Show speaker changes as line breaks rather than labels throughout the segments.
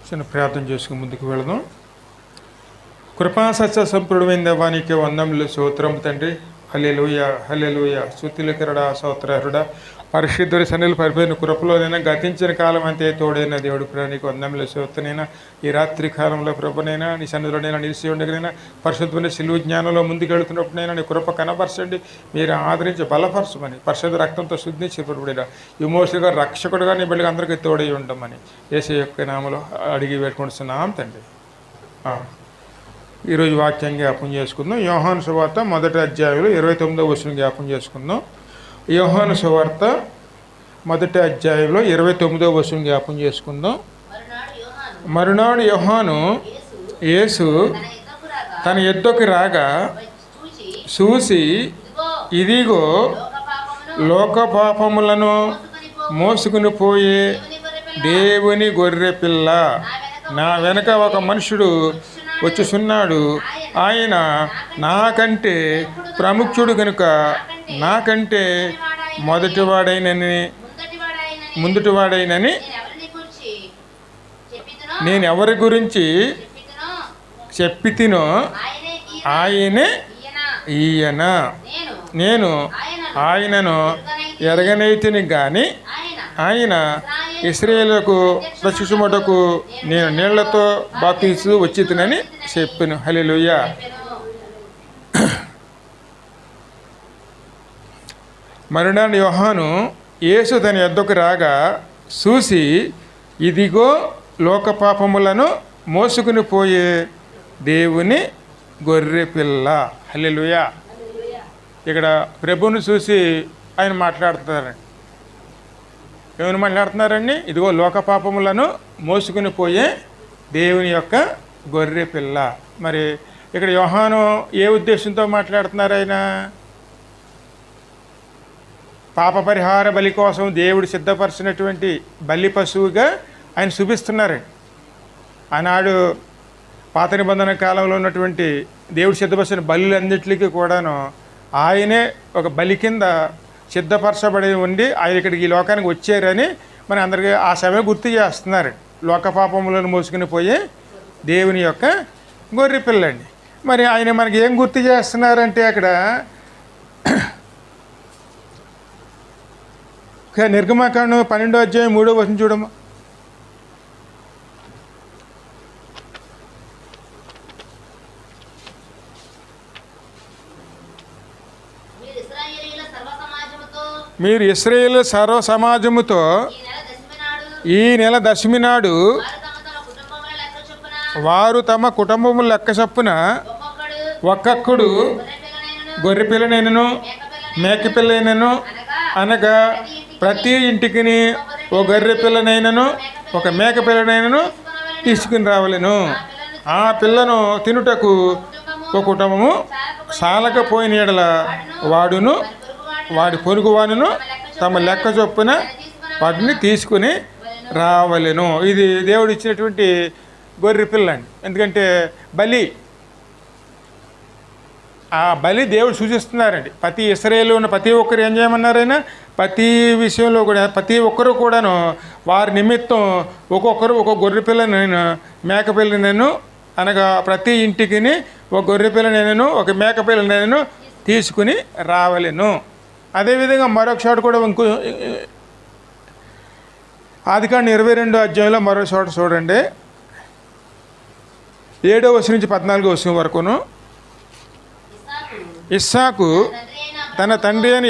చిన్న ప్రార్థన చేసుకుని ముందుకు వెళదాం. కృపా సత్య సంపూర్ణమైన దేవానికి వందములు స్తోత్రం తండ్రి. హల్లెలూయా హల్లెలూయా. స్తుతులకరుడా స్తోత్రహరుడా పరిశుద్ధుడి సన్నిధిలో పరిపోయిన కృపలోనైనా గతించిన కాలం అంతే తోడైన దేవుడు ప్రాణికి వందములు స్తోత్రనైనా ఈ రాత్రి కాలంలో ప్రభునైనా నీ సన్నిధిలోనైనా నిలిచి ఉండగలైనా పరిశుద్ధమైన సిలువ జ్ఞానంలో ముందుకెళ్తున్నప్పుడైనా నీ కృప కనపరచండి. మీరు ఆదరించి బలపరచమని పరిశుద్ధ రక్తంతో శుద్ధించి ప్రభుడైనా విమోచకుడుగా రక్షకుడుగా నీ బిడ్డగా అందరికీ తోడై ఉండమని యేసు యొక్క నామములో అడిగి పెట్టుకుంటున్నాం తండ్రి. ఈరోజు వాక్యం జ్ఞాపం చేసుకుందాం. యోహాను సువార్త 1వ అధ్యాయంలో 29వ వచనం జ్ఞాపం చేసుకుందాం. యోహాను సువార్త 1వ అధ్యాయంలో 29వ వచనం జ్ఞాపం చేసుకుందాం. మరునాడు యోహాను యేసు తన యుద్ధకు రాగా చూసి, ఇదిగో లోక పాపములను మోసుకుని పోయే దేవుని గొర్రె పిల్ల, నా వెనక ఒక మనుషుడు వచ్చుచున్నాడు. ఆయన నాకంటే ప్రముఖుడు కనుక నాకంటే ముందుటివాడైనని నేను ఎవరి గురించి చెప్పితినో ఆయనే ఈయన. నేను ఆయనను ఎరగనైతిని గాని ఆయన ఇశ్రాయేలుకు రక్షించుటకు నేను నీళ్లతో బాప్తిస్తూ వచ్చితినని చెప్పాను. హల్లెలూయా. మరునాడు యోహాను యేసు తన యొద్దకు రాగా చూసి, ఇదిగో లోక పాపములను మోసుకుని పోయే దేవుని గొర్రె పిల్ల. హల్లెలూయా. ఇక్కడ ప్రభువుని చూసి ఆయన మాట్లాడుతున్నారండి. ఏమైనా మాట్లాడుతున్నారండి? ఇదిగో లోక పాపములను మోసుకుని పోయే దేవుని యొక్క గొర్రె పిల్ల. మరి ఇక్కడ యోహాను ఏ ఉద్దేశంతో మాట్లాడుతున్నారు? ఆయన పాప పరిహార బలి కోసం దేవుడు సిద్ధపరిచినటువంటి బలి పశువుగా ఆయన చూపిస్తున్నారండి. ఆనాడు పాత నిబంధన కాలంలో ఉన్నటువంటి దేవుడు సిద్ధపరిచిన బలులన్నింటికి కూడాను ఆయనే ఒక బలి కింద సిద్ధపరచబడి ఉండి ఆయన ఇక్కడికి ఈ లోకానికి వచ్చారని మన అందరికీ ఆ సమయం గుర్తు చేస్తున్నారు. లోక పాపములను మోసుకుని పోయే దేవుని యొక్క గొర్రె పిల్లండి. మరి ఆయన మనకి ఏం గుర్తు చేస్తున్నారంటే అక్కడ నిర్గమకాండం 12వ అధ్యాయం 3వ వచనం చూడమ్మా. మీరు ఇశ్రాయేలు సర్వ సమాజముతో ఈ నెల దశమి నాడు వారు తమ కుటుంబముల లెక్క చొప్పున ఒక్కొక్కడు గొర్రె పిల్లనైనను మేక పిల్లనైనను అనగా ప్రతి ఇంటికి ఒక గొర్రె పిల్లనైనను ఒక మేక పిల్లనైనను తీసుకుని రావలెను. ఆ పిల్లను తినుటకు ఒక కుటుంబము సాలకపోయిన యెడల వాడును వాడి పొరుగువానును తమ లెక్క చొప్పున వాటిని తీసుకుని రావలెను. ఇది దేవుడు ఇచ్చినటువంటి గొర్రె పిల్ల అండి. ఎందుకంటే బలి, ఆ బలి దేవుడు సూచిస్తున్నారండి. ప్రతి ఇశ్రాయేలు ఉన్న ప్రతి ఒక్కరు ఏం చేయమన్నారైనా ప్రతి విషయంలో కూడా ప్రతి ఒక్కరు కూడాను వారి నిమిత్తం ఒక్కొక్కరు ఒక గొర్రె పిల్లనైనా మేక పిల్లనైనా అనగా ప్రతి ఇంటికి ఒక గొర్రె పిల్లనైనా ఒక మేక పిల్లనైనా తీసుకుని రావలెను. అదేవిధంగా మరొక చోట కూడా ఇంకో ఆదికాండం 22వ అధ్యాయంలో మరో చోట చూడండి. 7వ వచనం నుంచి 14వ వచనం వరకును. ఇస్సాకు తన తండ్రి అని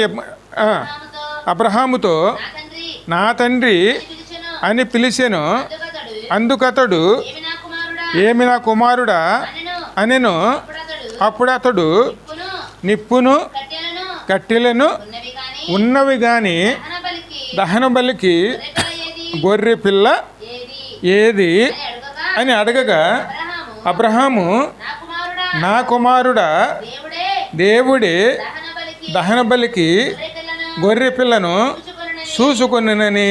అబ్రహాముతో నా తండ్రి అని పిలిచెను. అందుకతడు ఏమి నా కుమారుడా అనెను. అప్పుడు అతడు నిప్పును కట్టెలను ఉన్నవి గాని దహన బలికి గొర్రె పిల్ల ఏది అని అడగగా అబ్రహాము నా కుమారుడా దేవుడే దహన బలికి గొర్రె పిల్లను చూసుకొనని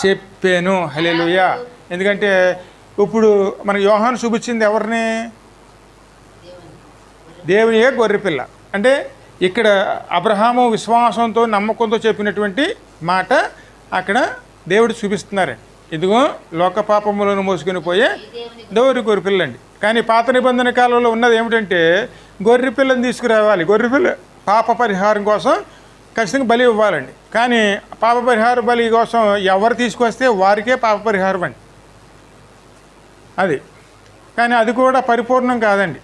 చెప్పాను. హల్లెలూయా. ఎందుకంటే ఇప్పుడు మనకు యోహాను చూపించింది ఎవరిని? దేవునియే గొర్రె పిల్ల. అంటే ఇక్కడ అబ్రహాము విశ్వాసంతో నమ్మకంతో చెప్పినటువంటి మాట అక్కడ దేవుడు చూపిస్తున్నారు. ఇదిగో లోక పాపములను మోసుకొని పోయే దేవుని గొర్రెపిల్లండి. కానీ పాత నిబంధన కాలంలో ఉన్నది ఏమిటంటే గొర్రెపిల్లని తీసుకురావాలి. గొర్రెపిల్ల పాప పరిహారం కోసం ఖచ్చితంగా బలి ఇవ్వాలండి. కానీ పాప పరిహార బలి కోసం ఎవరు తీసుకొస్తే వారికే పాప పరిహారం అండి అది. కానీ అది కూడా పరిపూర్ణం కాదండి.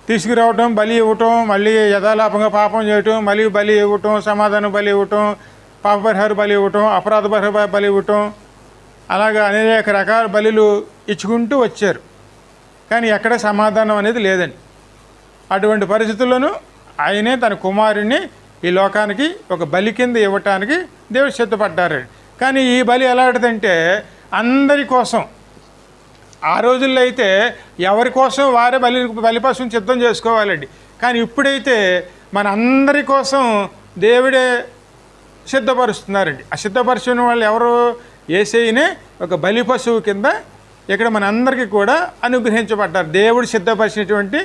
తీసుకురావటం, బలి ఇవ్వటం, మళ్ళీ యథాలాపంగా పాపం చేయటం, మళ్ళీ బలి ఇవ్వటం, సమాధానం బలి ఇవ్వటం, పాప పరిహార బలి ఇవ్వటం, అపరాధ పరిహార బలి ఇవ్వటం, అలాగా అనేక రకాల బలులు ఇచ్చుకుంటూ వచ్చారు. కానీ ఎక్కడ సమాధానం అనేది లేదండి. అటువంటి పరిస్థితుల్లోనూ ఆయనే తన కుమారుణ్ణి ఈ లోకానికి ఒక బలి కింద ఇవ్వటానికి దేవుడు సిద్ధపడ్డారు. కానీ ఈ బలి ఎలాంటిదంటే అందరి కోసం. ఆ రోజుల్లో అయితే ఎవరి కోసం వారే బలిపశువుని సిద్ధం చేసుకోవాలండి. కానీ ఇప్పుడైతే మన అందరి కోసం దేవుడే సిద్ధపరుస్తున్నారండి. ఆ సిద్ధపరిచిన వాళ్ళు ఎవరు? యేసయ్యనే ఒక బలి పశువు కింద ఇక్కడ మన అందరికీ కూడా అనుగ్రహించబడ్డారు. దేవుడు సిద్ధపరిచినటువంటి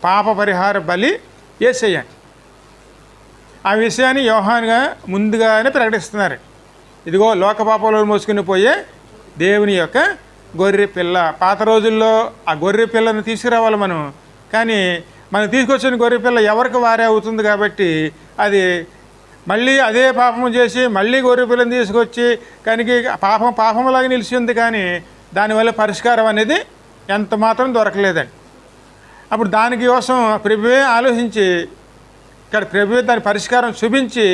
పాప పరిహార బలి యేసయ్య. ఆ విషయాన్ని యోహానుగా ముందుగానే ప్రకటిస్తున్నారు. ఇదిగో లోక పాపాలను మోసుకుని పోయే దేవుని యొక్క గొర్రె పిల్ల. పాత రోజుల్లో ఆ గొర్రె పిల్లను తీసుకురావాలి మనం. కానీ మనం తీసుకొచ్చిన గొర్రె పిల్ల ఎవరికి వారే అవుతుంది కాబట్టి అది మళ్ళీ అదే పాపము చేసి మళ్ళీ గొర్రె పిల్లని తీసుకొచ్చి కనుక పాపంలాగా నిలిచి ఉంది. కానీ దానివల్ల పరిష్కారం అనేది ఎంత మాత్రం దొరకలేదండి. అప్పుడు దానికి కోసం ప్రభువే ఆలోచించి ఇక్కడ ప్రభువే దాని పరిష్కారం చూపించి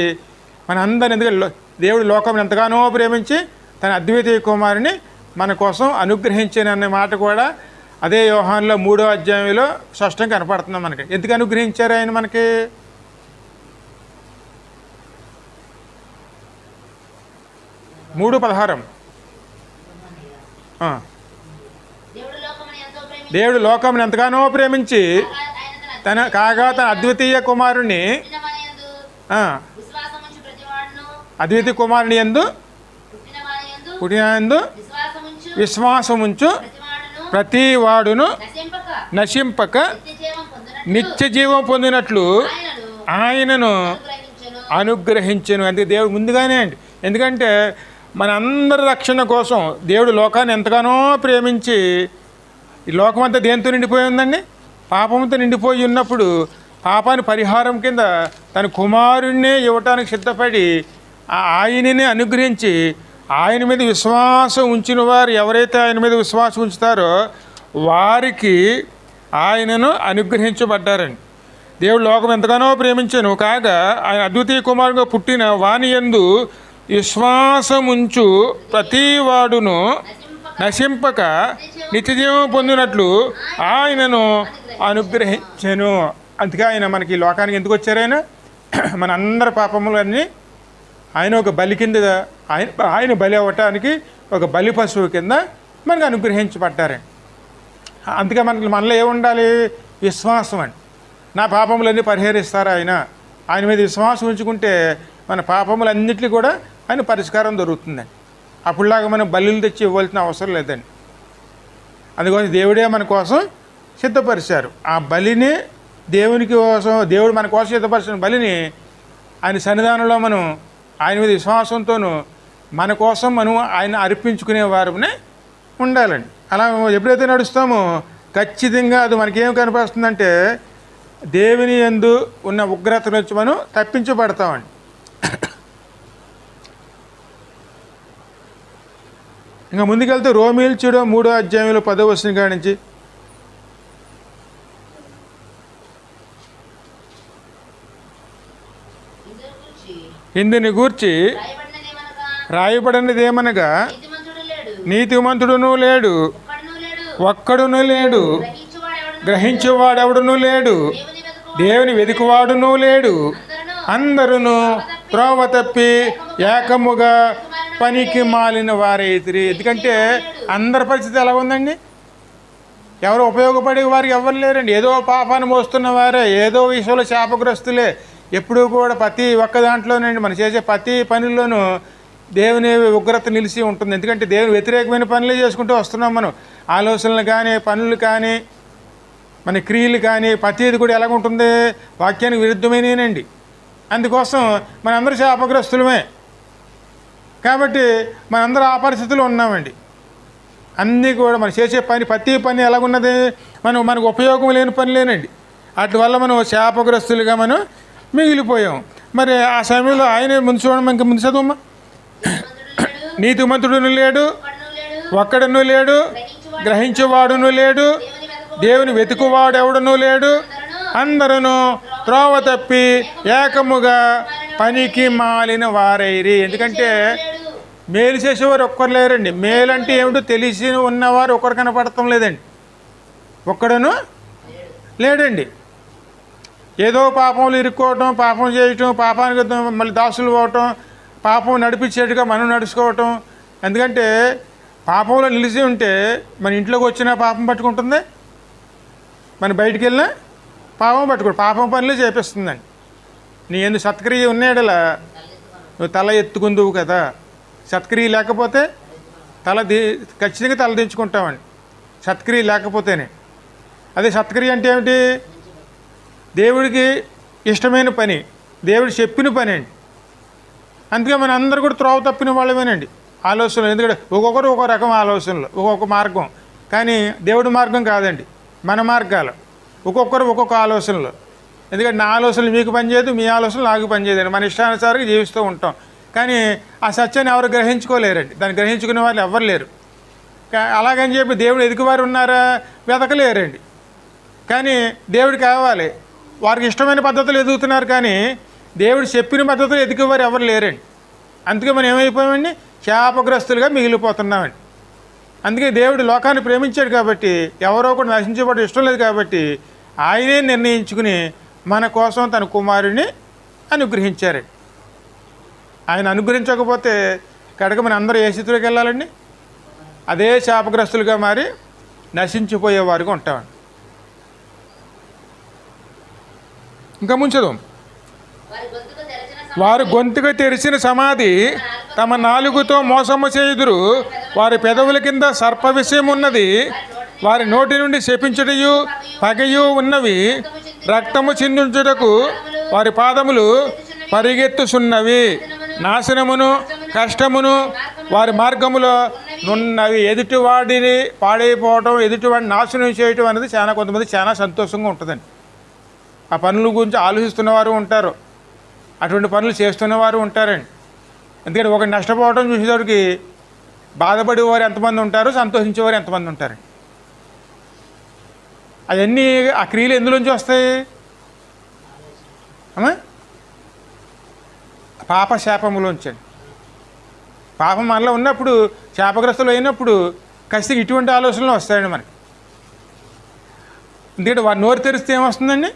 మన అందరిని, ఎందుకంటే దేవుడు లోకం ఎంతగానో ప్రేమించి తన అద్వితీయ కుమారుని మన కోసం అనుగ్రహించాననే మాట కూడా అదే యోహానులో 3వ అధ్యాయంలో స్పష్టంగా కనపడుతుంది మనకి. ఎందుకు అనుగ్రహించారు ఆయన మనకి? మూడు 16 దేవుడు లోకమును ఎంతగానో ప్రేమించి తన అద్వితీయ కుమారుని అద్వితీయ కుమారుని యందు పుట్టినందు విశ్వాసముంచు ప్రతి వాడును నశింపక నిత్య జీవం పొందినట్లు ఆయనను అనుగ్రహించను. అంటే దేవుడు ముందుగానే అండి. ఎందుకంటే మన అందరి రక్షణ కోసం దేవుడు లోకాన్ని ఎంతగానో ప్రేమించి, ఈ లోకమంతా దేంతో నిండిపోయి ఉందండి? పాపంతో నిండిపోయి ఉన్నప్పుడు పాపాన్ని పరిహారం కింద తన కుమారుణ్ణే ఇవ్వటానికి సిద్ధపడి ఆయననే అనుగ్రహించి ఆయన మీద విశ్వాసం ఉంచిన వారు ఎవరైతే ఆయన మీద విశ్వాసం ఉంచుతారో వారికి ఆయనను అనుగ్రహించబడ్డారండి. దేవుడు లోకం ఎంతగానో ప్రేమించను కాగా ఆయన అద్వితీయ కుమారుగా పుట్టిన వాని యందు విశ్వాసముంచు ప్రతి వాడును నశింపక నిత్యజీవం పొందినట్లు ఆయనను అనుగ్రహించెను. అందుకే ఆయన మనకి లోకానికి ఎందుకు వచ్చారు? మన అందరి పాపములన్నీ ఆయన ఒక బలి కింద ఆయన బలి అవ్వటానికి ఒక బలి పశువు కింద మనకు అనుగ్రహించబడ్డారు. అందుకే మనలో ఏముండాలి? విశ్వాసం అండి. నా పాపములన్నీ పరిహరిస్తారు ఆయన మీద విశ్వాసం ఉంచుకుంటే మన పాపములన్నింటినీ కూడా ఆయన పరిష్కారం దొరుకుతుందండి. అప్పుడులాగా మనం బలులు తెచ్చి ఇవ్వాల్సిన అవసరం లేదండి. అందుకోసం దేవుడే మన కోసం సిద్ధపరిచారు. ఆ బలిని దేవునికి కోసం, దేవుడు మన కోసం సిద్ధపరిచిన బలిని ఆయన సన్నిధానంలో మనం ఆయన మీద విశ్వాసంతోనూ మన కోసం మనం ఆయన అర్పించుకునే వారమే ఉండాలండి. అలా ఎప్పుడైతే నడుస్తామో ఖచ్చితంగా అది మనకేం కనిపిస్తుందంటే దేవుని యందు ఉన్న ఉగ్రత నుంచి మనం తప్పించబడతామండి. ఇంకా ముందుకెళ్తే రోమీయులు 3వ అధ్యాయంలో 10వ వచనం కాడి నుంచి ఇందుని గూర్చి రాయబడినదేమనగా నీతిమంతుడును లేడు, ఒక్కడును లేడు, గ్రహించేవాడెవడునూ లేడు, దేవుని వెతుకువాడునూ లేడు, అందరూ త్రోవ తప్పి ఏకముగా పనికి మాలిన వారైతిరి. ఎందుకంటే అందరి పరిస్థితి ఎలా ఉందండి? ఎవరు ఉపయోగపడే వారికి ఎవరు లేరండి. ఏదో పాపాన్ని మోస్తున్న వారే, ఏదో విషయంలో శాపగ్రస్తులే. ఎప్పుడూ కూడా ప్రతి ఒక్క దాంట్లోనండి మనం చేసే ప్రతి పనుల్లోనూ దేవుని ఉగ్రత నిలిచి ఉంటుంది. ఎందుకంటే దేవుని వ్యతిరేకమైన పనులే చేసుకుంటూ వస్తున్నాం మనం. ఆలోచనలు కానీ, పనులు కానీ, మన క్రియలు కానీ ప్రతిది కూడా ఎలాగుంటుంది? వాక్యానికి విరుద్ధమైననండి. అందుకోసం మనందరూ శాపగ్రస్తులమే. కాబట్టి మనందరం ఆ పరిస్థితిలో ఉన్నామండి. అన్నీ కూడా మనం చేసే పని ప్రతి పని ఎలాగున్నది, మనకు ఉపయోగం లేని పని లేనండి. వాటి వల్ల మనం శాపగ్రస్తులుగా మనం మిగిలిపోయాం. మరి ఆ సమయంలో ఆయనే ముందు చూడడం, ఇంక ముందు చదువుమ్మా. నీతిమంతుడును లేడు, ఒక్కడను లేడు, గ్రహించేవాడును లేడు, దేవుని వెతుకువాడు ఎవడనూ లేడు, అందరూ త్రోవ తప్పి ఏకముగా పనికి మాలిన వారైరి. ఎందుకంటే మేలు చేసేవారు ఒక్కరు లేరండి. మేలు అంటే ఏమిటో తెలిసి ఉన్నవారు ఒకరు కనపడటం లేదండి, ఒక్కడను లేడండి. ఏదో పాపంలో ఇరుక్కోవటం, పాపం చేయటం, పాపానికి మళ్ళీ దాసులు పోవటం, పాపం నడిపించేట్టుగా మనం నడుచుకోవటం. ఎందుకంటే పాపంలో నిలిచి ఉంటే మన ఇంట్లోకి వచ్చినా పాపం పట్టుకుంటుంది, మన బయటికి వెళ్ళినా పాపం పట్టుకో, పాపం పనులు చేపిస్తుందండి. నీ ఎందుకు సత్క్రియ ఉన్నాడలా నువ్వు తల ఎత్తుకుందువు కదా. సత్క్రియ లేకపోతే ఖచ్చితంగా తల దించుకుంటామండి, సత్క్రియ లేకపోతేనే. అదే సత్క్రియ అంటే ఏమిటి? దేవుడికి ఇష్టమైన పని, దేవుడు చెప్పిన పని అండి. అందుకే మన అందరూ కూడా త్రోవ తప్పిన వాళ్ళమేనండి ఆలోచనలు. ఎందుకంటే ఒక్కొక్కరు ఒక్కో రకం ఆలోచనలు, ఒక్కొక్క మార్గం. కానీ దేవుడి మార్గం కాదండి, మన మార్గాలు. ఒక్కొక్కరు ఒక్కొక్క ఆలోచనలు. ఎందుకంటే నా ఆలోచనలు మీకు పనిచేయదు, మీ ఆలోచనలు నాకు పనిచేయదండి. మన ఇష్టానుసారంగా జీవిస్తూ ఉంటాం. కానీ ఆ సత్యాన్ని ఎవరు గ్రహించుకోలేరండి, దాన్ని గ్రహించుకునే వాళ్ళు ఎవరు లేరు. అలాగని చెప్పి దేవుడు ఎదుగువారు ఉన్నారా? వెతకలేరండి. కానీ దేవుడు కావాలి, వారికి ఇష్టమైన పద్ధతులు ఎదుగుతున్నారు, కానీ దేవుడు చెప్పిన పద్ధతులు ఎదుగువారు ఎవరు లేరండి. అందుకే మనం ఏమైపోయామండి? శాపగ్రస్తులుగా మిగిలిపోతున్నామండి. అందుకే దేవుడు లోకాన్ని ప్రేమించాడు కాబట్టి, ఎవరో కూడా నశించబడడం ఇష్టం లేదు కాబట్టి ఆయనే నిర్ణయించుకుని మన కోసం తన కుమారుడిని అనుగ్రహించారండి. ఆయన అనుగ్రహించకపోతే కనుక మన అందరూ ఏ స్థితిలోకి వెళ్ళాలండి? అదే శాపగ్రస్తులుగా మారి నశించిపోయేవారుగా ఉంటామండి. ఇంకా ముంచదు. వారు గొంతుకు తెరిచిన సమాధి తమ నాలుగుతో మోసము చేయుదురు, వారి పెదవుల కింద సర్ప విషయం ఉన్నది, వారి నోటి నుండి శపించుటయు పగయు ఉన్నవి, రక్తము చిందించుటకు వారి పాదములు పరిగెత్తుచున్నవి, నాశనమును కష్టమును వారి మార్గములో నున్నవి. ఎదుటివాడిని పాడైపోవటం, ఎదుటివాడిని నాశనం చేయటం అనేది కొంతమంది చాలా సంతోషంగా ఉంటుందండి. ఆ పనుల గురించి ఆలోచిస్తున్నవారు ఉంటారు, అటువంటి పనులు చేస్తున్నవారు ఉంటారండి. ఎందుకంటే ఒకటి నష్టపోవడం చూసేవారికి బాధపడేవారు ఎంతమంది ఉంటారు, సంతోషించేవారు ఎంతమంది ఉంటారండి. అవన్నీ ఆ క్రియలు ఎందులోంచి వస్తాయి అమ్మా? పాప శాపములోంచండి. పాపం మనలో ఉన్నప్పుడు, శాపగ్రస్తులు అయినప్పుడు ఖచ్చితంగా ఇటువంటి ఆలోచనలు వస్తాయండి మనకి. ఎందుకంటే వారు నోరు తెరిస్తే ఏమొస్తుందండి?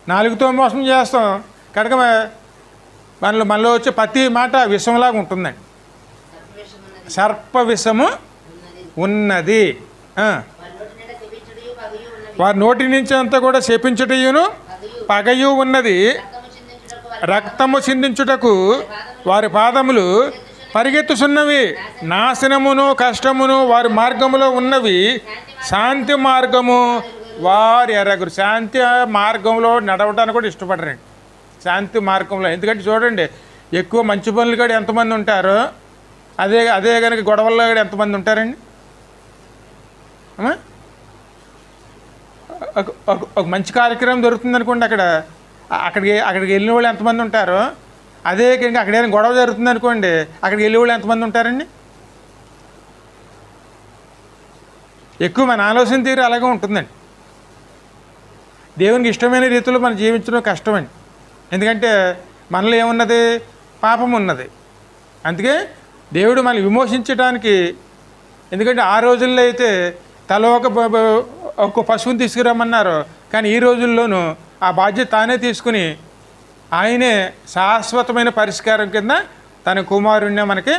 నాలుగుతో మోసం చేస్తాం కనుక మనలో వచ్చే ప్రతి మాట విషంలాగా ఉంటుందండి. సర్ప విషము ఉన్నది. వారి నోటి నుంచి అంతా కూడా శపించుటయును పగయు ఉన్నది, రక్తము చిందించుటకు వారి పాదములు పరిగెత్తుచున్నవి, నాశనమును కష్టమును వారి మార్గములో ఉన్నవి, శాంతి మార్గము వారి ఎరగురు. శాంతి మార్గంలో నడవడానికి కూడా ఇష్టపడరండి, శాంతి మార్గంలో. ఎందుకంటే చూడండి, ఎక్కువ మంచి పనులు కూడా ఎంతమంది ఉంటారో అదే కనుక గొడవల్లో కూడా ఎంతమంది ఉంటారండి. ఒక మంచి కార్యక్రమం జరుగుతుంది అనుకోండి, అక్కడికి వెళ్ళిన వాళ్ళు ఎంతమంది ఉంటారో అదే కనుక అక్కడ ఏదైనా గొడవ జరుగుతుంది అనుకోండి, అక్కడికి వెళ్ళే వాళ్ళు ఎంతమంది ఉంటారండి. ఎక్కువ మన ఆలోచన తీరు అలాగే ఉంటుందండి. దేవునికి ఇష్టమైన రీతిలో మనం జీవించడం కష్టమండి. ఎందుకంటే మనలో ఏమున్నది? పాపం ఉన్నది. అందుకే దేవుడు మనల్ని విమోచించడానికి, ఎందుకంటే ఆ రోజుల్లో అయితే తల ఒక పశువుని తీసుకురమ్మన్నారు, కానీ ఈ రోజుల్లోనూ ఆ బాధ్యత తానే తీసుకుని ఆయనే శాశ్వతమైన పరిష్కారం కింద తన కుమారుణ్ణి మనకి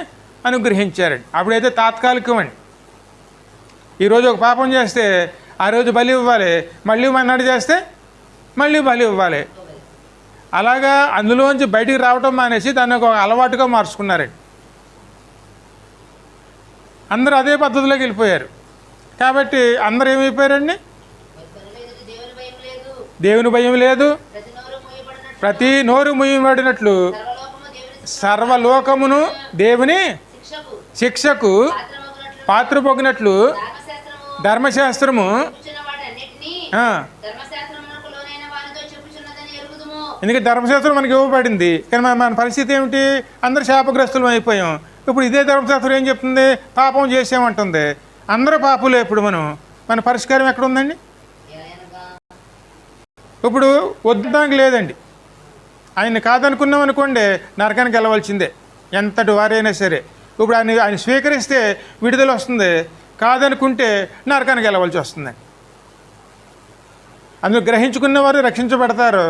అనుగ్రహించారండి. అప్పుడైతే తాత్కాలికం అండి. ఈరోజు ఒక పాపం చేస్తే ఆ రోజు బలి ఇవ్వాలి, మళ్ళీ మన్నాడు చేస్తే మళ్ళీ బలి ఇవ్వాలి. అలాగా అందులోంచి బయటికి రావటం మానేసి దాన్ని ఒక అలవాటుగా మార్చుకున్నారండి. అందరూ అదే పద్ధతిలోకి వెళ్ళిపోయారు. కాబట్టి అందరూ ఏమైపోయారండి? దేవుని భయం లేదు, ప్రతి నోరు ముయ్యబడినట్లు సర్వలోకమును దేవుని శిక్షకు పాత్రపోగినట్లు ధర్మశాస్త్రము ఎందుకంటే ధర్మశాస్త్రం మనకి ఇవ్వబడింది, కానీ మన పరిస్థితి ఏమిటి? అందరూ శాపగ్రస్తులం అయిపోయాం. ఇప్పుడు ఇదే ధర్మశాస్త్రం ఏం చెప్తుంది? పాపం చేసామంటుంది. అందరూ పాపులే. ఇప్పుడు మన పరిష్కారం ఎక్కడ ఉందండి? ఇప్పుడు వద్దానికి లేదండి. ఆయన కాదనుకున్నాం అనుకోండి, నరకానికి వెళ్ళవలసిందే, ఎంతటి వారైనా సరే. ఇప్పుడు ఆయన స్వీకరిస్తే విడుదల వస్తుంది, కాదనుకుంటే నరకానికి వెళ్ళవలసి వస్తుంది. అందులో గ్రహించుకున్న వారు రక్షించబడతారు,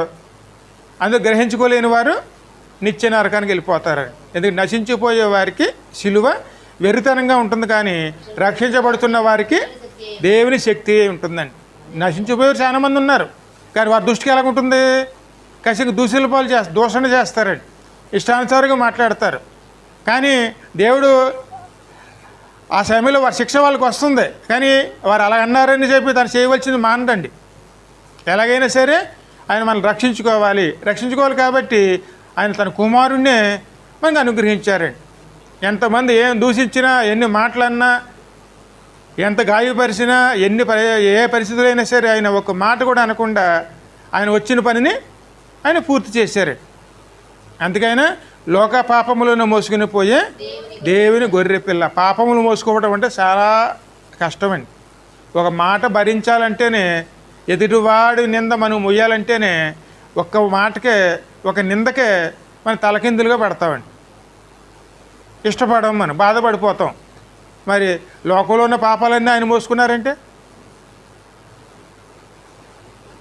అందులో గ్రహించుకోలేని వారు నిత్య నరకానికి వెళ్ళిపోతారు. ఎందుకంటే నశించిపోయే వారికి శిలువ వెరితనంగా ఉంటుంది, కానీ రక్షించబడుతున్న వారికి దేవుని శక్తి ఉంటుందండి. నశించిపోయేవారు చాలామంది ఉన్నారు, కానీ వారి దృష్టికి ఎలాగుంటుంది? కసికి దూషణ చేస్తారండి, ఇష్టానుసారంగా మాట్లాడతారు. కానీ దేవుడు ఆ సమయంలో వారి శిక్ష వాళ్ళకి వస్తుంది, కానీ వారు అలా అన్నారని చెప్పి తను చేయవలసింది మానడండి. ఎలాగైనా సరే ఆయన మనల్ని రక్షించుకోవాలి కాబట్టి ఆయన తన కుమారుణ్ణే మనకు అనుగ్రహించారండి. ఎంతమంది ఏం దూషించినా, ఎన్ని మాటలన్నా, ఎంత గాయపరిచినా, ఏ పరిస్థితులైనా సరే ఆయన ఒక మాట కూడా అనకుండా ఆయన వచ్చిన పనిని ఆయన పూర్తి చేశారండి. అందుకైనా లోక పాపములను మోసుకుని పోయే దేవుని గొర్రె పిల్ల. పాపములు మోసుకోవడం అంటే చాలా కష్టమండి. ఒక మాట భరించాలంటేనే, ఎదుటివాడి నింద మనం మొయ్యాలంటేనే, ఒక్క మాటకే, ఒక నిందకే మనం తలకిందులుగా పడతామండి. ఇష్టపడం, మనం బాధపడిపోతాం. మరి లోకంలో ఉన్న పాపాలన్నీ ఆయన మోసుకున్నారంటే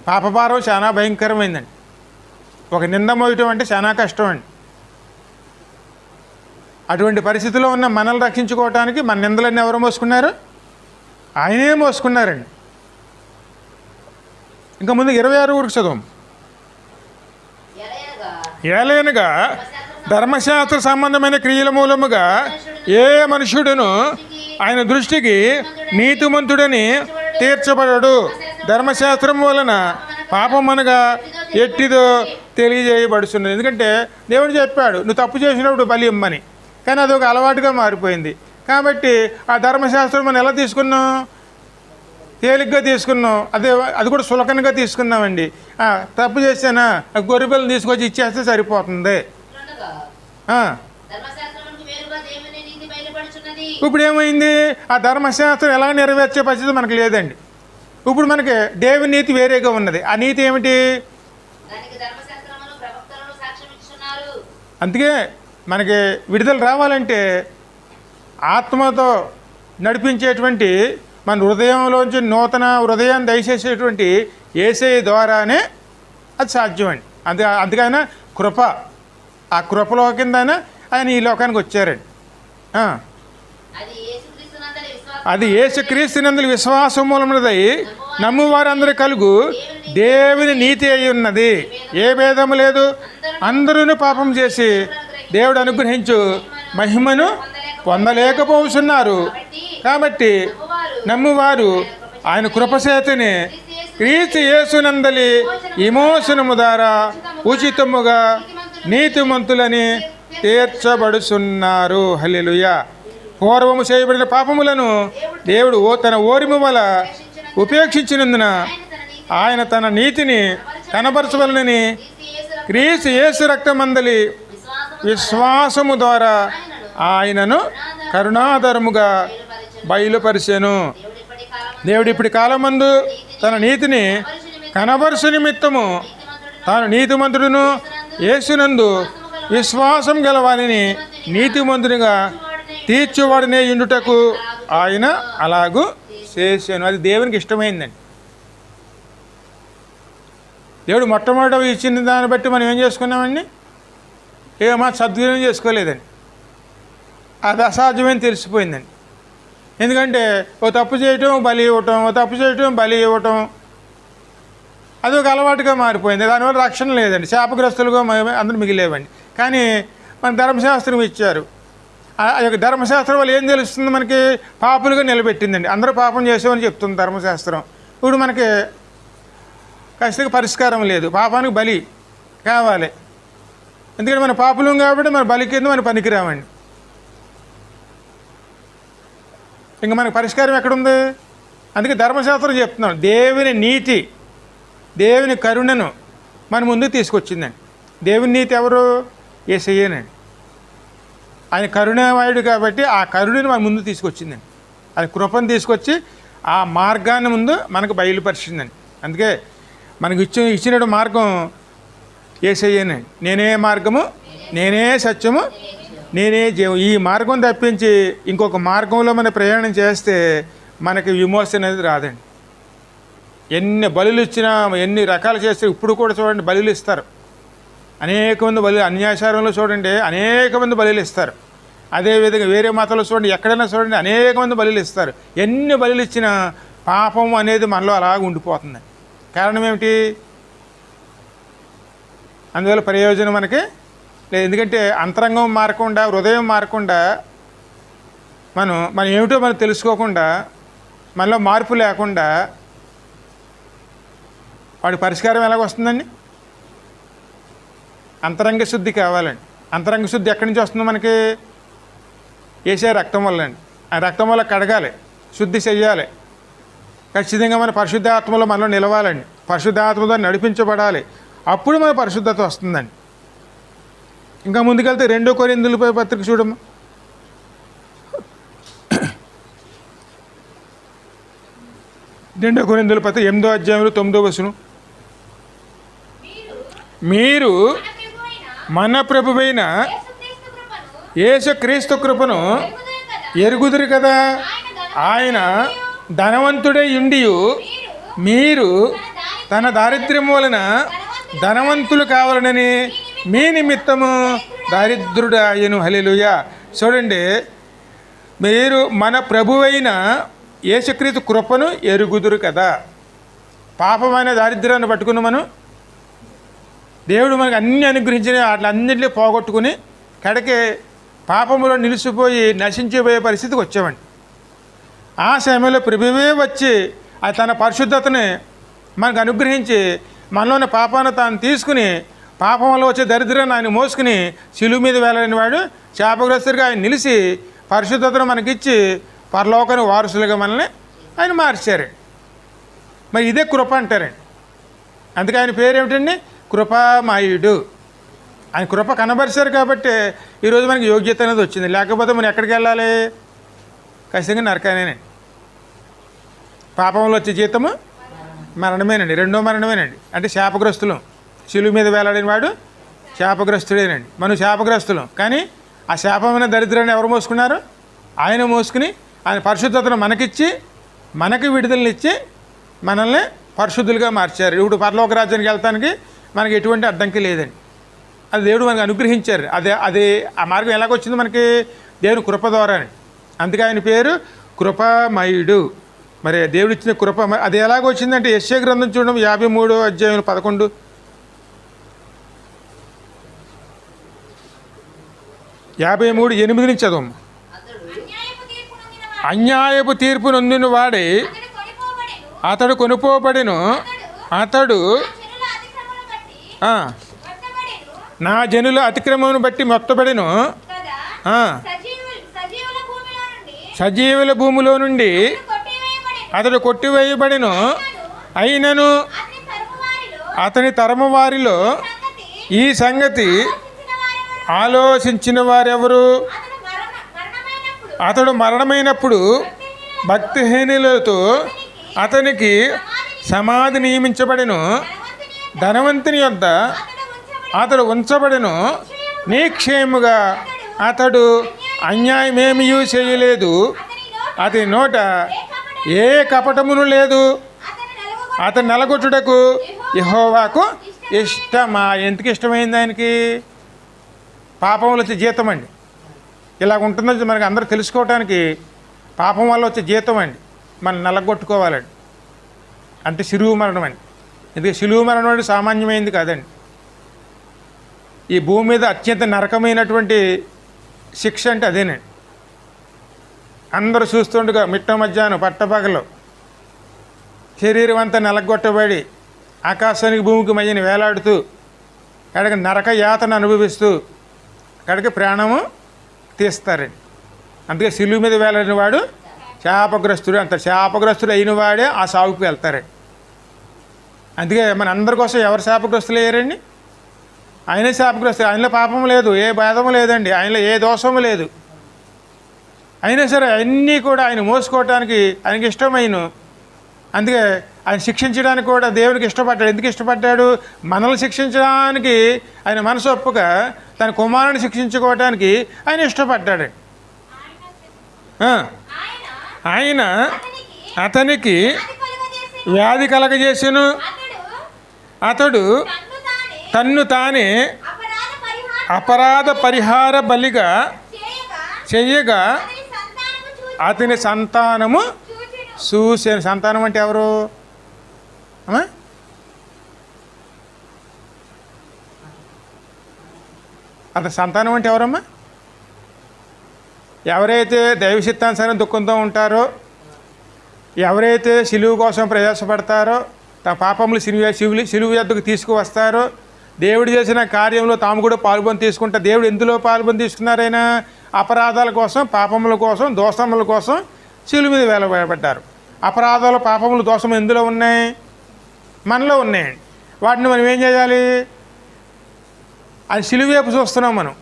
పాపభారం చాలా భయంకరమైందండి. ఒక నింద మోయటం అంటే చాలా కష్టం అండి. అటువంటి పరిస్థితిలో ఉన్న మనల్ని రక్షించుకోవటానికి మన నిందలన్నీ ఎవరు మోసుకున్నారు? ఆయనే మోసుకున్నారండి. ఇంకా ముందు 26 చదువు. ఏలైనగా ధర్మశాస్త్ర సంబంధమైన క్రియల మూలముగా ఏ మనుష్యుడును ఆయన దృష్టికి నీతిమంతుడని తీర్చబడడు. ధర్మశాస్త్రం వలన పాపం అనగా ఎట్టిదో తెలియజేయబడుతున్నది. ఎందుకంటే దేవుడు చెప్పాడు, నువ్వు తప్పు చేసినప్పుడు బలి ఇమ్మని, కానీ అది ఒక అలవాటుగా మారిపోయింది. కాబట్టి ఆ ధర్మశాస్త్రం మనం ఎలా తీసుకున్నాం? తేలిగ్గా తీసుకున్నాం. అది కూడా సులకనగా తీసుకున్నామండి. తప్పు చేసానా, గొర్రెపిల్లని తీసుకొచ్చి ఇచ్చేస్తే సరిపోతుంది. ఇప్పుడు ఏమైంది? ఆ ధర్మశాస్త్రం ఎలా నెరవేర్చే పరిస్థితి మనకు లేదండి. ఇప్పుడు మనకి దేవుని నీతి వేరేగా ఉన్నది. ఆ నీతి ఏమిటి? అందుకే మనకి విడుదల రావాలంటే ఆత్మతో నడిపించేటువంటి, మన హృదయంలోంచి నూతన హృదయాన్ని దయచేసేటువంటి యేసయ్య ద్వారానే అది సాధ్యమండి. అందుకైనా కృప, ఆ కృపలో కింద ఆయన ఈ లోకానికి వచ్చారండి. అది యేసుక్రీస్తునందలి విశ్వాసం మూలమునదై నమ్మువారందరి కలుగు దేవుని నీతి అయి ఉన్నది. ఏ భేదము లేదు. అందరూ పాపం చేసి దేవుడు అనుగ్రహించు మహిమను పొందలేకపోతున్నారు. కాబట్టి నమ్మువారు ఆయన కృపచేతని క్రీస్తు యేసునందలి విమోచనము ద్వారా ఉచితముగా నీతిమంతులని తీర్చబడుచున్నారు. హల్లెలూయా. పూర్వము చేయబడిన పాపములను దేవుడు తన ఓరిమి వల్ల ఉపేక్షించినందున ఆయన తన నీతిని కనపరచవలనని క్రీస్తు యేసు రక్తమందలి విశ్వాసము ద్వారా ఆయనను కరుణాధరముగా బయలుపరిచెను. దేవుడు ఇప్పటి కాలమందు తన నీతిని కనబరుసు నిమిత్తము తాను నీతిమంతుడును యేసునందు విశ్వాసం గలవానిని నీతిమంతునిగా తీర్చువాడినే ఉండుటకు ఆయన అలాగూ చేశాను. అది దేవునికి ఇష్టమైందండి. దేవుడు మొట్టమొదట ఇచ్చిన దాన్ని బట్టి మనం ఏం చేసుకున్నామండి? ఏమా సద్వినియోగం చేసుకోలేదండి. అది అసాధ్యమని తెలిసిపోయిందండి. ఎందుకంటే ఓ తప్పు చేయటం బలి ఇవ్వటం, ఓ తప్పు చేయటం బలి ఇవ్వటం, అది ఒక అలవాటుగా మారిపోయింది. దానివల్ల రక్షణ లేదండి. శాపగ్రస్తులుగా అందరూ మిగిలేవండి. కానీ మన ధర్మశాస్త్రం ఇచ్చారు. ఆ యొక్క ధర్మశాస్త్రం వల్ల ఏం తెలుస్తుంది? మనకి పాపులుగా నిలబెట్టిందండి. అందరూ పాపం చేసామని చెప్తుంది ధర్మశాస్త్రం. ఇప్పుడు మనకి ఖచ్చితంగా పరిష్కారం లేదు. పాపానికి బలి, కావాలి. ఎందుకంటే మన పాపులం కాబట్టి మన బలి కింద మన పనికిరామండి. ఇంకా మనకు పరిష్కారం ఎక్కడుంది? అందుకే ధర్మశాస్త్రం చెప్తున్నాం, దేవుని నీతి, దేవుని కరుణను మన ముందుకు తీసుకొచ్చిందండి. దేవుని నీతి ఎవరు? యేసయ్యేనండి. ఆయన కరుణామయుడు కాబట్టి ఆ కరుణని మన ముందు తీసుకొచ్చిందండి. అది కృపను తీసుకొచ్చి ఆ మార్గాన్ని ముందు మనకు బయలుపరిచిందండి. అందుకే మనకు ఇచ్చిన మార్గం యేసయ్యేనండి. నేనే మార్గము, నేనే సత్యము, నేనే జీవం. ఈ మార్గం తప్పించి ఇంకొక మార్గంలో మనం ప్రయాణం చేస్తే మనకి విమోచన అనేది రాదండి. ఎన్ని బలులు ఇచ్చినా, ఎన్ని రకాలు చేస్తే ఇప్పుడు కూడా చూడండి బలులు ఇస్తారు. అనేక మంది బలు, అన్యాచారంలో చూడండి అనేక మంది బలులు ఇస్తారు. అదేవిధంగా వేరే మతాల్లో చూడండి, ఎక్కడైనా చూడండి అనేక మంది బలులు ఇస్తారు. ఎన్ని బలులు ఇచ్చినా పాపం అనేది మనలో అలాగ ఉండిపోతుంది. కారణం ఏమిటి? అందువల్ల ప్రయోజనం మనకి లేదు. ఎందుకంటే అంతరంగం మారకుండా, హృదయం మారకుండా, మనం ఏమిటో మనం తెలుసుకోకుండా, మనలో మార్పు లేకుండా వాడి పరిష్కారం ఎలాగొస్తుందండి? అంతరంగ శుద్ధి కావాలండి. అంతరంగ శుద్ధి ఎక్కడి నుంచి వస్తుంది మనకి? యేసయ్య రక్తం వల్ల అండి. ఆ రక్తం వల్ల కడగాలి, శుద్ధి చెయ్యాలి. ఖచ్చితంగా మన పరిశుద్ధాత్మలో మనలో నిలవాలండి. పరిశుద్ధాత్మతో నడిపించబడాలి. అప్పుడు మన పరిశుద్ధత వస్తుందండి. ఇంకా ముందుకెళ్తే 2 కొరింథీయుల పత్రిక చూడమ్మా. 2 కొరింథీయుల పత్రిక 8వ అధ్యాయంలో 9వ వచనం. మీరు మన ప్రభువైన యేసుక్రీస్తు కృపను ఎరుగుదురు కదా. ఆయన ధనవంతుడై ఉండి మీరు తన దారిద్ర్యం వలన ధనవంతులు కావాలనని మీ నిమిత్తము దారిద్రుడాయను. హల్లెలూయా. చూడండి, మీరు మన ప్రభువైన యేసుక్రీస్తు కృపను ఎరుగుదురు కదా. పాపమైన దారిద్ర్యాన్ని పట్టుకుని మనం దేవుడు మనకు అన్ని అనుగ్రహించిన వాటిలన్నింటినీ పోగొట్టుకుని కడకే పాపములో నిలిచిపోయి నశించిపోయే పరిస్థితికి వచ్చామండి. ఆ సమయంలో ప్రభువే వచ్చి అది తన పరిశుద్ధతని మనకు అనుగ్రహించి మనలోని పాపాన్ని తాను తీసుకుని పాపం వల్ల వచ్చే దరిద్రాన్ని ఆయన మోసుకుని శిలువ మీద వేలైన వాడు శాపగ్రస్తుడిగా ఆయన నిలిచి పరిశుద్ధతను మనకిచ్చి పరలోకాన్ని వారసులుగా మనల్ని ఆయన మార్చారు. మరి ఇదే కృప అంటారండి. అందుకే ఆయన పేరు ఏమిటండి? కృపామయుడు. ఆయన కృప కనబరిచారు కాబట్టి ఈరోజు మనకి యోగ్యత అనేది వచ్చింది. లేకపోతే మనం ఎక్కడికి వెళ్ళాలి? ఖచ్చితంగా నరకానేనండి. పాపంలో వచ్చే జీతము మరణమేనండి, రెండో మరణమేనండి. అంటే శాపగ్రస్తులం. శిలువ మీద వేలాడిన వాడు శాపగ్రస్తుడేనండి. మనం శాపగ్రస్తులం. కానీ ఆ శాపమైన దరిద్రాన్ని ఎవరు మోసుకున్నారు? ఆయన మోసుకుని ఆయన పరిశుద్ధతను మనకిచ్చి మనకి విడుదలనిచ్చి మనల్ని పరిశుద్ధులుగా మార్చారు. ఇప్పుడు పరలోక రాజ్యానికి వెళ్తానికి మనకి ఎటువంటి అడ్డంకి లేదండి. అది దేవుడు మనకు అనుగ్రహించారు. అది ఆ మార్గం ఎలాగొచ్చింది? మనకి దేవుని కృప ద్వారానే. అందుకే ఆయన పేరు కృపామయుడు. మరి దేవుడు ఇచ్చిన కృప అది ఎలాగొచ్చిందంటే యెషయా గ్రంథం చూడడం 53వ అధ్యాయం 11. యాభై 8 నుంచి చదవము. అన్యాయపు తీర్పు నొందిన వాడే అతడు కొనుపోబడెను. అతడు నా జనుల అతిక్రమమును బట్టి మొత్తబడెను. సజీవుల భూమిలో నుండి అతడు కొట్టివేయబడెను. అయినను అతని తరము వారిలో ఈ సంగతి ఆలోచించిన వారెవరు? అతడు మరణమైనప్పుడు భక్తిహీనులతో అతనికి సమాధి నియమించబడెను. ధనవంతుని యొద్ద అతడు ఉంచబడెను. నిక్షేముగా అతడు అన్యాయమేమీ చేయలేదు. అతని నోట ఏ కపటమును లేదు. అతను నలగొట్టుటకు యెహోవాకు ఇష్టమా? ఎందుకు ఇష్టమైంది ఆయనకి? పాపం వచ్చే జీతం అండి. ఇలాగ ఉంటుందో మనకి అందరూ తెలుసుకోవటానికి పాపం వల్ల వచ్చే జీతం అండి మనం నలగొట్టుకోవాలండి. అంటే శిలువ మరణం అండి. ఎందుకంటే శిలువ మరణం అంటే సామాన్యమైంది కాదండి. ఈ భూమి మీద అత్యంత నరకమైనటువంటి శిక్ష అంటే అదేనండి. అందరూ చూస్తుండగా మిట్ట మధ్యాహ్నం పట్టపగలు శరీరం అంతా నలగొట్టబడి ఆకాశానికి భూమికి మధ్యన వేలాడుతూ కనుక నరక యాతన అనుభవిస్తూ కనుక ప్రాణము తీస్తారండి. అందుకే సిలువ మీద వేలాడిన వాడు శాపగ్రస్తుడు అంటారు. శాపగ్రస్తుడు అయిన వాడే ఆ సాగుకు వెళ్తారండి. అందుకే మన అందరి కోసం ఎవరు శాపగ్రస్తులు అయ్యారండి? ఆయనే శాపగ్రస్తుడు. ఆయనలో పాపం లేదు, ఏ భేదము లేదండి, ఆయనలో ఏ దోషము లేదు. అయినా సరే అన్నీ కూడా ఆయన మోసుకోవటానికి ఆయనకి ఇష్టమైన. అందుకే ఆయన శిక్షించడానికి కూడా దేవునికి ఇష్టపడ్డాడు. ఎందుకు ఇష్టపడ్డాడు? మనల్ని శిక్షించడానికి ఆయన మనసు ఒప్పుక తన కుమారుని శిక్షించుకోవటానికి ఆయన ఇష్టపడ్డాడు. ఆయన అతనికి వ్యాధి కలగజేసెను. అతడు తన్ను తానే అపరాధ పరిహార బలిగా చెయ్యగా అతని సంతానము చూసాను. సంతానం అంటే ఎవరు అమ్మా? అతని సంతానం అంటే ఎవరమ్మా? ఎవరైతే దైవ చిత్తానుసారం దుఃఖంతో ఉంటారో, ఎవరైతే సిలువు కోసం ప్రయాసపడతారో, తమ పాపములు సిలువు యొద్దకు తీసుకువస్తారో, దేవుడు చేసిన కార్యంలో తాము కూడా పాల్గొని తీసుకుంటారు. దేవుడు ఎందులో పాల్గొని తీసుకున్నారైనా? అపరాధాల కోసం, పాపముల కోసం, దోషముల కోసం సిలువ మీద వేలబడ్డారు. అపరాధాలు, పాపములు, దోషము ఎందులో ఉన్నాయి? మనలో ఉన్నాయండి. వాటిని మనం ఏం చేయాలి? అది సిలువ వైపు చూస్తున్నాం మనం.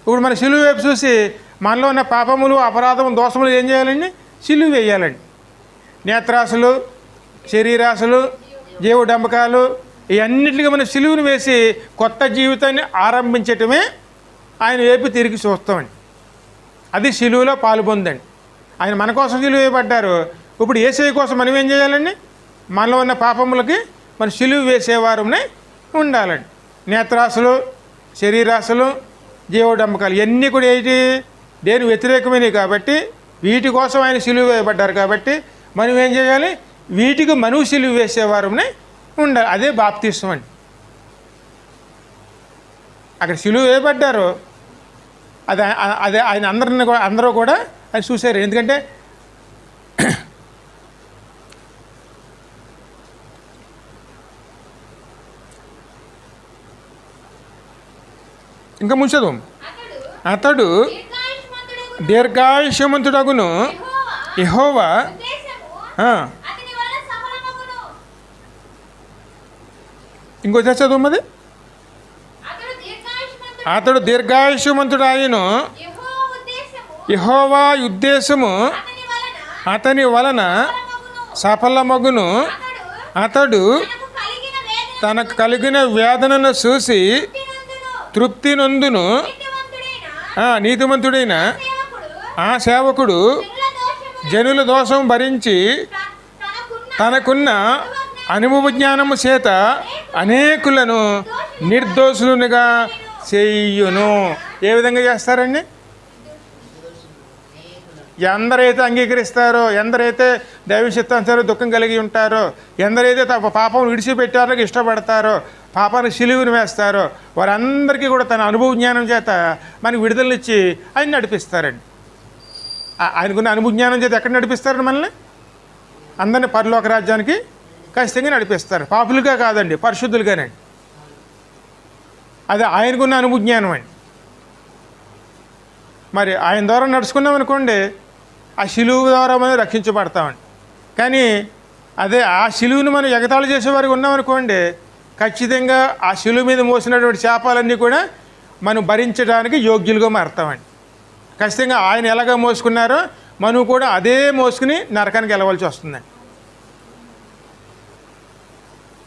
ఇప్పుడు మన సిలువ వైపు చూసి మనలో ఉన్న పాపములు, అపరాధములు, దోషములు ఏం చేయాలండి? సిలువ వేయాలండి. నేత్రాశలు, శరీరాశలు, జీవడంబకాలు, ఇవన్నిటికీ మనం సిలువను వేసి కొత్త జీవితాన్ని ఆరంభించటమే ఆయన వైపు తిరిగి చూస్తామండి. అది సిలువలో పాల్పొందండి. ఆయన మన కోసం సిలువ వేయబడ్డారు. ఇప్పుడు యేసయ్య కోసం మనం ఏం చేయాలండి? మనలో ఉన్న పాపములకి మనం సిలువ వేసేవారునే ఉండాలండి. నేత్రాశలు, శరీరాశలు, జీవడంబకాలు ఇవన్నీ కూడా ఏంటి? దేని వ్యతిరేకమైనవి కాబట్టి వీటి కోసం ఆయన సిలువ వేయబడ్డారు. కాబట్టి మనం ఏం చేయాలి? వీటికి మనవు సిలువ వేసేవారునే ఉండాలి. అదే బాప్తిస్మం అండి. అక్కడ సిలువ వేయబడ్డారు. అదే ఆయన అందరూ కూడా అది చూశారు. ఎందుకంటే ఇంకా ముంచదు. అతడు దీర్ఘాయుష్మంతుడగును యెహోవా ఇంకో చదువుమది. అతడు దీర్ఘాయుష్మంతుడాయను యెహోవా ఉద్దేశము అతని వలన సఫలమగును. అతడు తనకు కలిగిన వేదనను చూసి తృప్తి నొందును. నీతిమంతుడైన ఆ సేవకుడు జనుల దోషం భరించి తనకున్న అనుభవ జ్ఞానము చేత అనేకులను నిర్దోషులునిగా చెయ్యును. ఏ విధంగా చేస్తారండి? ఎందరైతే అంగీకరిస్తారో, ఎందరైతే దైవ చిత్తానుసారం దుఃఖం కలిగి ఉంటారో, ఎందరైతే తమ పాపం విడిచిపెట్టారో, ఇష్టపడతారో, పాపాన్ని సిలువను వేస్తారో, వారందరికీ కూడా తన అనుభవ జ్ఞానం చేత మనకి విడుదలనిచ్చి ఆయన నడిపిస్తారండి. ఆయనకున్న అనుభవ జ్ఞానం చేత ఎక్కడ నడిపిస్తారండి? మనల్ని అందరినీ పరలోక రాజ్యానికి ఖచ్చితంగా నడిపిస్తారు. పాపులుగా కాదండి, పరిశుద్ధులుగానండి. అదే ఆయనకున్న అనుభవ జ్ఞానం అండి. మరి ఆయన ద్వారా నడుచుకున్నాం అనుకోండి, ఆ సిలువు ద్వారా మనం రక్షించబడతామండి. కానీ అదే ఆ సిలువును మనం ఎగతాళి చేసేవారికి ఉన్నామనుకోండి, ఖచ్చితంగా ఆ సిలువు మీద మోసినటువంటి శాపాలన్నీ కూడా మనం భరించడానికి యోగ్యులుగా మారుతామండి. ఖచ్చితంగా ఆయన ఎలాగ మోసుకున్నారో మనం కూడా అదే మోసుకుని నరకానికి వెళ్ళవలసి వస్తుందండి.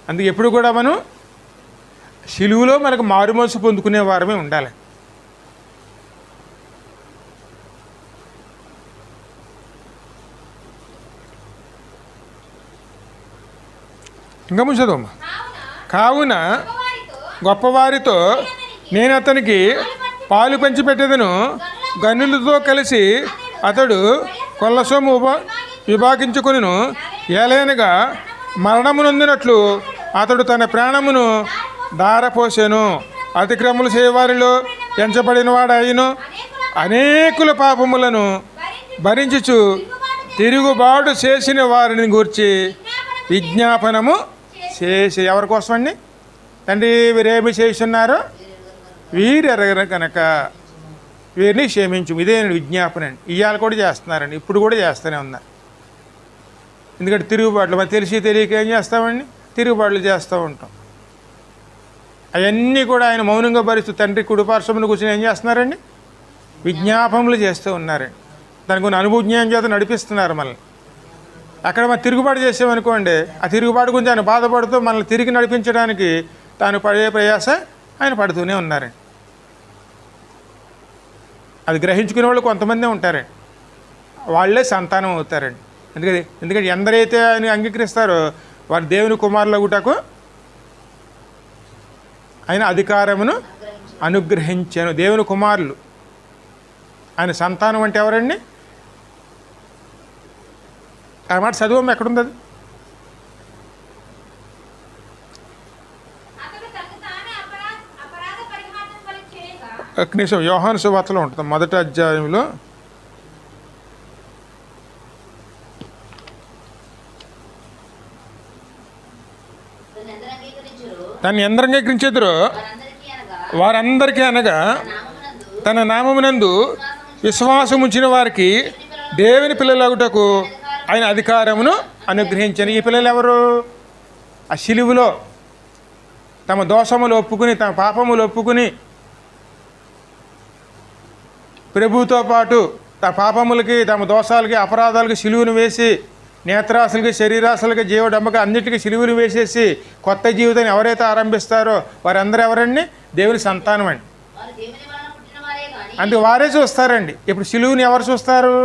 అందుకే ఎప్పుడు కూడా మనం సిలువులో మనకు మారుమనసు పొందుకునే వారమే ఉండాలి. ఇంకా ముంచదమ్మా. కావున గొప్పవారితో నేను అతనికి పాలు పంచిపెట్టేదను. గనులతో కలిసి అతడు కొల్లసొమ్ము విభాగించుకొనును. ఏలైనగా మరణము నొందినట్లు అతడు తన ప్రాణమును ధారపోసెను. అతిక్రమములు చేయవారిలో ఎంచబడిన వాడాయను. అనేకుల పాపములను భరించుచు తిరుగుబాటు చేసిన వారిని గూర్చి విజ్ఞాపనము చేసి. ఎవరి కోసం అండి? తండ్రి వీరేమి చేస్తున్నారు, వీరు ఎరగరు కనుక వీరిని క్షమించు. ఇదే విజ్ఞాపన అండి. ఇవాళ కూడా చేస్తున్నారండి, ఇప్పుడు కూడా చేస్తూనే ఉన్నారు. ఎందుకంటే తిరుగుబాట్లు మరి తెలిసి తెలియక ఏం చేస్తామండి, తిరుగుబాట్లు చేస్తూ ఉంటాం. అవన్నీ కూడా ఆయన మౌనంగా భరిస్తూ తండ్రి కుడిపార్శ్వమును కూర్చొని ఏం చేస్తున్నారండి, విజ్ఞాపనలు చేస్తూ ఉన్నారండి. దానికి కొన్ని అనుభూజ్ఞానం చేత నడిపిస్తున్నారు మనల్ని. అక్కడ మనం తిరుగుబాటు చేసామనుకోండి, ఆ తిరుగుబాటు గురించి ఆయన బాధపడుతూ మనల్ని తిరిగి నడిపించడానికి తాను పడే ప్రయాస ఆయన పడుతూనే ఉన్నారండి. అది గ్రహించుకునే వాళ్ళు కొంతమందే ఉంటారండి, వాళ్ళే సంతానం అవుతారండి. ఎందుకంటే ఎందరైతే ఆయన అంగీకరిస్తారో వారు దేవుని కుమారులగుటకు ఆయన అధికారమును అనుగ్రహించాను. దేవుని కుమారులు ఆయన సంతానం అంటే ఎవరండి? ఆ మాట చదువు ఎక్కడుంది అది? ఒక నిమిషం, యోహాను సువార్తలో ఉంటుంది, మొదటి అధ్యాయంలో. దాన్ని ఎందరు అంగీకరించెదరో వారందరికీ అనగా తన నామమునందు విశ్వాసం ఉంచిన వారికి దేవుని పిల్లలగుటకు ఆయన అధికారమును అనుగ్రహించాను. ఈ పిల్లలు ఎవరు? ఆ శిలువలో తమ దోషములు ఒప్పుకుని, తమ పాపములు ఒప్పుకుని ప్రభువుతో పాటు తమ పాపములకి, తమ దోషాలకి, అపరాధాలకి సిలువును వేసి, నేత్రాశలకి, శరీరాశలకి, జీవడమ్మకి అన్నిటికీ సిలువును వేసేసి కొత్త జీవితాన్ని ఎవరైతే ఆరంభిస్తారో వారందరూ ఎవరండి? దేవుని సంతానం అండి. అందుకు వారే చూస్తారండి. ఇప్పుడు సిలువుని ఎవరు చూస్తారు?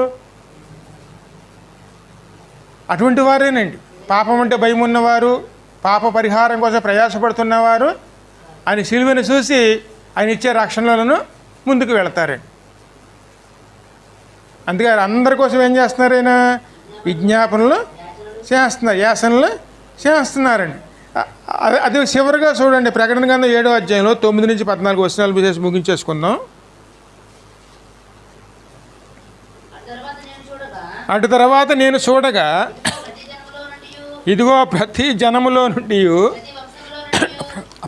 అటువంటి వారేనండి. పాపం అంటే భయం ఉన్నవారు, పాప పరిహారం కోసం ప్రయాసపడుతున్నవారు ఆయన సిలువను చూసి ఆయన ఇచ్చే రక్షణలను ముందుకు వెళతారండి. అందుకే అందరి కోసం ఏం చేస్తున్నారు? ఆయన విజ్ఞాపనలు చేస్తున్నారు, యాసనలు చేస్తున్నారండి. అది చివరిగా చూడండి, ప్రకటన గ్రంథం 7వ అధ్యాయంలో 9 నుంచి 14 వచనాలు చేసి ముగించేసుకుందాం. అటు తర్వాత నేను చూడగా ఇదిగో ప్రతి జనములో నుండి,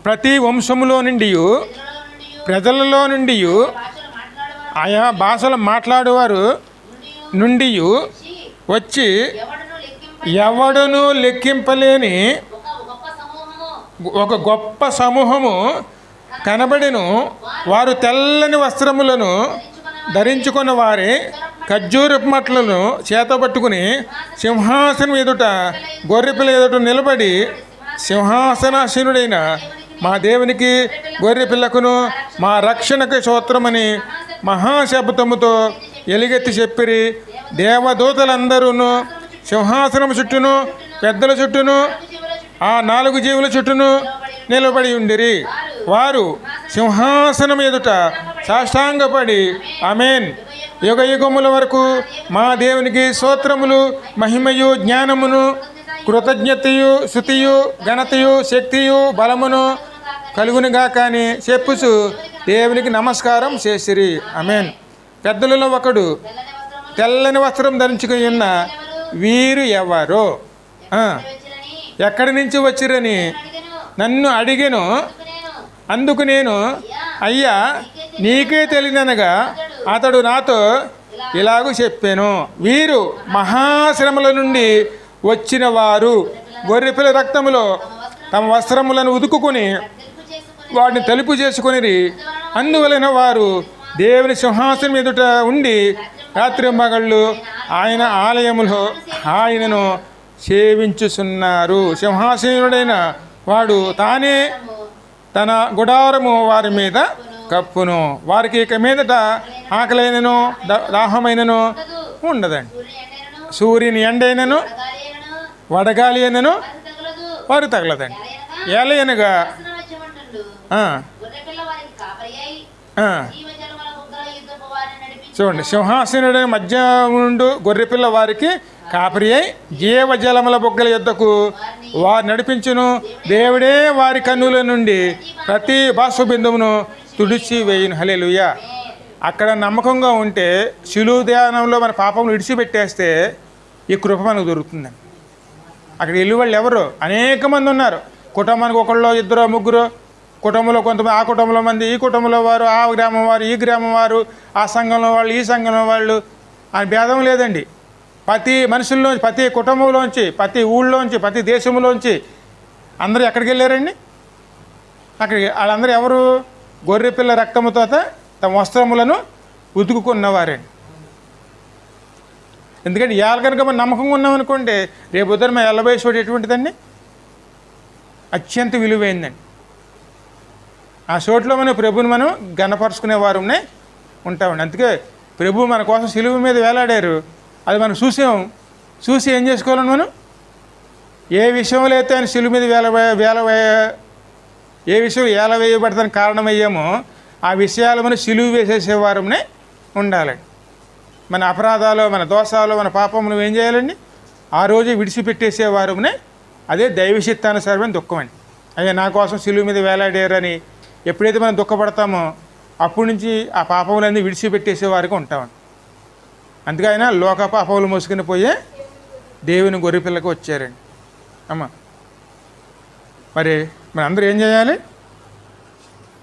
ప్రతి వంశములో నుండి, ప్రజలలో నుండి, ఆయా భాషలు మాట్లాడేవారు నుండి వచ్చి ఎవడును లెక్కింపలేని ఒక గొప్ప సమూహము కనబడెను. వారు తెల్లని వస్త్రములను ధరించుకున్న వారి ఖర్జూరపు మట్లను చేతబట్టుకుని సింహాసనం ఎదుట, గొర్రెపిల్ల ఎదుట నిలబడి సింహాసనాసీనుడైన మా దేవునికి, గొర్రెపిల్లకును మా రక్షణకు స్తోత్రమని మహాశబ్దముతో ఎలుగెత్తి చెప్పిరి. దేవదూతలందరూ సింహాసనం చుట్టూను, పెద్దల చుట్టూను, ఆ 4 జీవుల చుట్టూను నిలబడి ఉండిరి. వారు సింహాసనం ఎదుట సాష్టాంగపడి ఆమేన్, యుగ యుగముల వరకు మా దేవునికి స్తోత్రములు, మహిమయు, జ్ఞానమును, కృతజ్ఞతయు, స్తుతియు, ఘనతయు, శక్తియు, బలమును కలుగునుగా కానీ చెప్పుచు దేవునికి నమస్కారం చేసిరి. ఆమేన్. పెద్దలలో ఒకడు తెల్లని వస్త్రం ధరించుకుని ఉన్న వీరు ఎవరో, ఎక్కడి నుంచి వచ్చిరని నన్ను అడిగెను. అందుకు నేను, అయ్యా నీకే తెలియనగా అతడు నాతో ఇలాగూ చెప్పాను, వీరు మహాశ్రమల నుండి వచ్చిన వారు, గొర్రెపిల్ల రక్తములో తమ వస్త్రములను ఉతుకుని వాటిని తెలుపు చేసుకుని, అందువలన వారు దేవుని సింహాసనం ఎదుట ఉండి రాత్రి మగళ్ళు ఆయన ఆలయములో ఆయనను సేవించుచున్నారు. సింహాసనుడైన వాడు తానే తన గుడారము వారి మీద కప్పును. వారికి ఇక మీదట ఆకలైనను దాహమైనను ఉండదండి. సూర్యుని ఎండైనను వడగాలి అయినను వారు తగలదండి. ఏలయనగా చూడండి, సింహాసనుడైన మధ్య నుండి గొర్రెపిల్ల వారికి కాపరి అయి జీవజలముల బొగ్గల యొద్దకు వారు నడిపించును. దేవుడే వారి కన్నుల నుండి ప్రతి బాష్పబిందువును తుడిచి వేయును. హల్లెలూయా. అక్కడ నమ్మకంగా ఉంటే, శిలువ ధ్యానంలో మన పాపములు విడిచిపెట్టేస్తే ఈ కృప మనకు దొరుకుతుందండి. అక్కడ వెళ్ళి వాళ్ళు ఎవరు? అనేక మంది ఉన్నారు. కుటుంబానికి ఒకళ్ళు, 2, 3 కుటుంబంలో కొంతమంది, ఆ కుటుంబంలో మంది, ఈ కుటుంబంలో వారు, ఆ గ్రామం వారు, ఈ గ్రామం వారు, ఆ సంఘంలో వాళ్ళు, ఈ సంఘంలో వాళ్ళు అని భేదం లేదండి. ప్రతి మనుషుల్లోంచి, ప్రతి కుటుంబంలోంచి, ప్రతి ఊళ్ళోంచి, ప్రతి దేశంలోంచి అందరూ ఎక్కడికి వెళ్ళారండి? అక్కడికి. వాళ్ళందరూ ఎవరు? గొర్రెపిల్ల రక్తముతో తమ వస్త్రములను ఉతుకుకున్నవారండి. ఎందుకంటే ఇవాళ కనుక మనం నమ్మకంగా ఉన్నామనుకోండి, రేపు ఉదయం మన ఎల్లబోయేసోడు ఎటువంటిదండి? అత్యంత విలువైందండి. ఆ చోట్లో మనం ప్రభుని మనం గణపరుచుకునే వారునే ఉంటామండి. అందుకే ప్రభు మన కోసం సిలువ మీద వేలాడారు, అది మనం చూసాం. చూసి ఏం చేసుకోవాలని మనం ఏ విషయంలో అయితే ఆయన సిలువ మీద ఏ విషయం వేయబడతానికి కారణమయ్యామో ఆ విషయాలు మనం సిలువ వేసేసేవారనే ఉండాలండి. మన అపరాధాలు, మన దోషాలు, మన పాపములు ఏం చేయాలండి? ఆ రోజు విడిచిపెట్టేసేవారనే. అదే దైవచిత్తానుసారమైన దుఃఖం అండి. అయ్యా నా కోసం సిలువ మీద వేలాడారని ఎప్పుడైతే మనం దుఃఖపడతామో అప్పటి నుంచి ఆ పాపములన్నీ విడిచిపెట్టేసేవారికి ఉంటామండి. అందుకే ఆయన లోక పాపములు మోసుకుని పోయే దేవుని గొర్రెపిల్లకు వచ్చారండి. అమ్మ మరి అందరూ ఏం చేయాలి?